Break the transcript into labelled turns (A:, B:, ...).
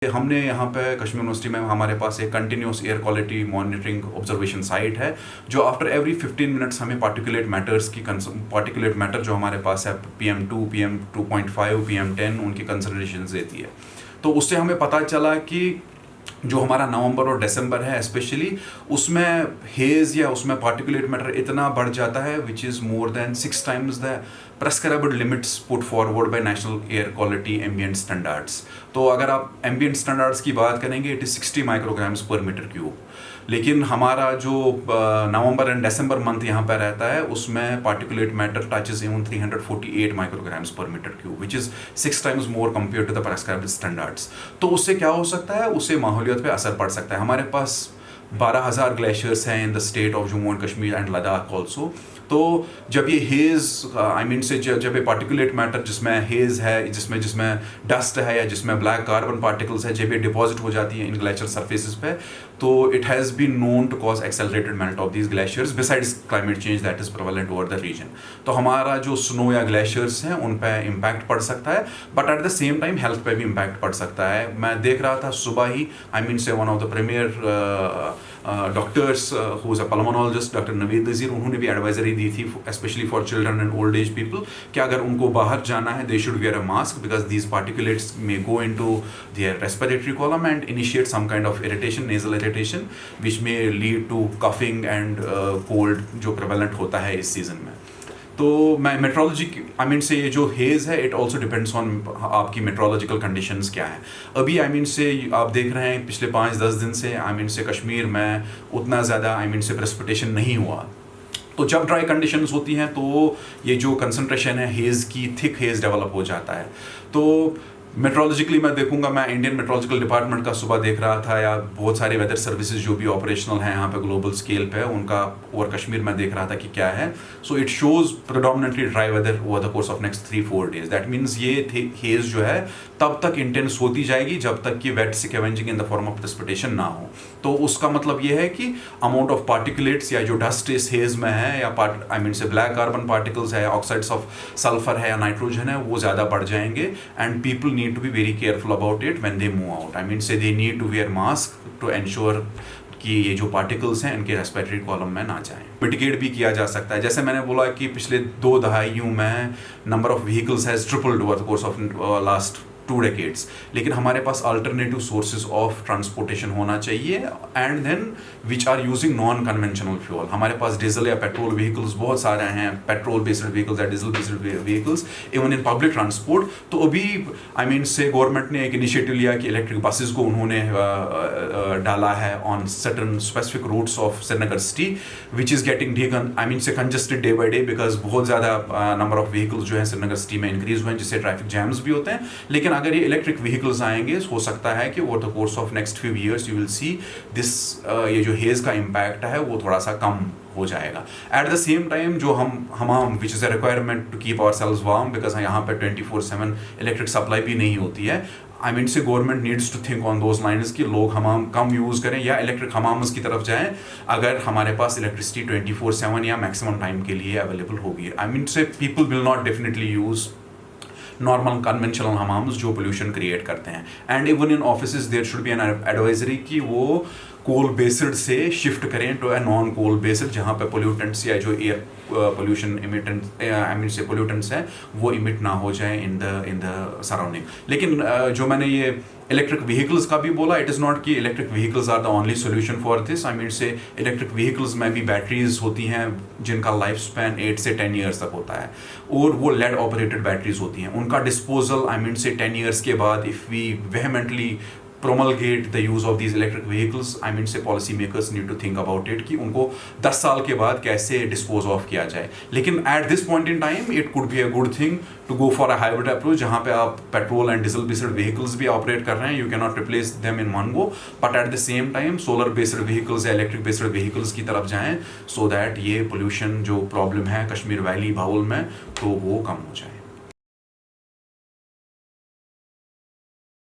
A: हमने यहाँ पे कश्मीर यूनिवर्सिटी में हमारे पास एक continuous air quality monitoring observation site है जो आफ्टर एवरी 15 मिनट्स हमें पार्टिकुलेट मैटर्स की पार्टिकुलेट मैटर जो हमारे पास है PM2 PM2.5 PM10 उनकी कंसिडरेशन देती है। तो उससे हमें पता चला कि जो हमारा नवंबर और दिसंबर है स्पेशली उसमें हेज़ या उसमें पार्टिकुलेट मैटर इतना बढ़ जाता है which is more than 6 times the prescribed limits put forward bye national air quality ambient standards. तो अगर आप एम्बिएंट स्टैंडर्ड्स की बात करेंगे it is 60 micrograms per metre cube, लेकिन हमारा जो नवंबर एंड दिसंबर मंथ यहाँ पर रहता है उसमें particulate matter touches even 348 micrograms per metre cube which is 6 times more compared to the prescribed standards. तो उससे क्या हो सकता है, उससे माहौलियत पे असर पड़ सकता है। हमारे पास 12,000 ग्लेशियर्स हैं in the state of Jammu and Kashmir and Ladakh also. तो जब ये हेज़ से जब ये पार्टिकुलेट मैटर जिसमें हेज़ है, जिसमें डस्ट है या जिसमें ब्लैक कार्बन पार्टिकल्स है, जब ये डिपॉजिट हो जाती है इन ग्लेशियर सरफेसेस पे, तो it has been known to cause accelerated melt of these glaciers besides climate change that is prevalent over the region. तो हमारा जो स्नो या ग्लेशियर्स हैं उन पर इम्पैक्ट पड़ सकता है, but at the same time health पे भी इम्पैक्ट पड़ सकता है। मैं देख रहा था सुबह ही से one of the premier doctors who is a pulmonologist doctor Naveed Nazir, उन्होंने भी एडवाइजरी दी थी specially for children and old age people कि अगर उनको बाहर जाना है they should wear a mask because these particulates may go into their respiratory column and initiate some kind of irritation, nasal irritation which may lead to coughing and cold जो prevalent होता है इस सीजन में। तो मैं metrology से ये जो हेज़ है इट ऑल्सो डिपेंड्स ऑन आपकी मेट्रोलॉजिकल कंडीशंस क्या है। अभी से आप देख रहे हैं पिछले 5-10 दिन से से कश्मीर में उतना ज़्यादा से प्रेसिपिटेशन नहीं हुआ। तो जब ड्राई कंडीशंस होती हैं तो ये जो कंसंट्रेशन है हेज़ की, थिक हेज़ डेवलप हो जाता है। तो मेट्रोलॉजिकली मैं देखूंगा, मैं इंडियन मेट्रोलॉजिकल डिपार्टमेंट का सुबह देख रहा था या बहुत सारे वेदर सर्विसेज जो भी ऑपरेशनल हैं यहाँ पे ग्लोबल स्केल पे उनका ओवर कश्मीर में देख रहा था कि क्या है। So it shows predominantly dry weather over the course of next 3-4 days. That means ये हेज़ जो है तब तक इंटेंस होती जाएगी जब तक कि wet scavenging in the form of precipitation ना हो। तो उसका मतलब ये है कि अमाउंट ऑफ पार्टिकुलेट्स या जो डस्ट इस हेज़ में है या से ब्लैक कार्बन पार्टिकल्स है या ऑक्साइड्स ऑफ सल्फर है या नाइट्रोजन है वो ज़्यादा बढ़ जाएंगे and people need to be very careful about it when they move out. Say they need to wear mask to ensure कि ये जो पार्टिकल्स हैं इनके रेस्पिरेटरी कॉलम में ना जाएं। मिटिगेट भी किया जा सकता है, जैसे मैंने बोला कि पिछले 2 दहाइयों में number of vehicles has tripled over the course of last 2 decades, लेकिन हमारे पास अल्टरनेटिव सोर्सेज ऑफ ट्रांसपोर्टेशन होना चाहिए and then which are using non conventional fuel. हमारे पास डीजल या पेट्रोल व्हीकल्स बहुत सारे हैं, पेट्रोल बेस्ड व्हीकल्स या diesel based vehicles even in public transport. तो अभी से गवर्नमेंट ने एक इनिशिएटिव लिया कि इलेक्ट्रिक बसेस को उन्होंने डाला है on certain specific routes of Srinagar city which is getting so congested day by day because बहुत ज़्यादा नंबर ऑफ व्हीकल्स जो है श्रीनगर सिटी में इंक्रीज हुए हैं जिससे ट्रैफिक जैम्स भी होते हैं। लेकिन अगर ये इलेक्ट्रिक व्हीकल्स आएंगे हो सकता है कि over the course of next few years you will see this ये जो हेज़ का इम्पैक्ट है वो थोड़ा सा कम हो जाएगा। एट द सेम टाइम जो हम which is a requirement to keep ourselves warm because यहाँ पर 24/7 इलेक्ट्रिक सप्लाई भी नहीं होती है। So government needs to think on those lines कि लोग हमाम कम यूज़ करें या इलेक्ट्रिक हमाम्स की तरफ जाएं अगर हमारे पास इलेक्ट्रिसिटी 24/7 या मैक्सिमम टाइम के लिए अवेलेबल होगी। So people will not definitely use normal conventional हमाम्स जो पोल्यूशन क्रिएट करते हैं। And even in offices there should be an advisory कि वो कोल बेस्ड से शिफ्ट करें to a non coal based जहाँ पे पोल्यूटेंट्स या जो एयर पोल्यूशन इमिटेंट से पोल्यूटेंट्स हैं वो इमिट ना हो जाए इन द सराउंडिंग। लेकिन जो मैंने ये इलेक्ट्रिक व्हीकल्स का भी बोला, इट इज़ नॉट कि electric vehicles are the only solution for this. So electric vehicles में भी बैटरीज होती हैं जिनका लाइफ स्पैन 8 से 10 ईयर्स तक होता है और वो लेड ऑपरेटेड बैटरीज होती हैं। उनका डिस्पोजल से 10 ईयर्स के बाद if we vehemently promulgate the use of these electric vehicles, से policy makers need to think about it कि उनको 10 साल के बाद कैसे dispose of किया जाए। लेकिन at this point in time it could be a good thing to go for a hybrid approach जहाँ पे आप petrol and diesel based vehicles भी operate कर रहे हैं, you cannot replace them in one go, but at the same time solar based vehicles या electric based vehicles की तरफ जाएं so that ये pollution जो problem है कश्मीर वैली भाउल में तो वो कम हो जाए।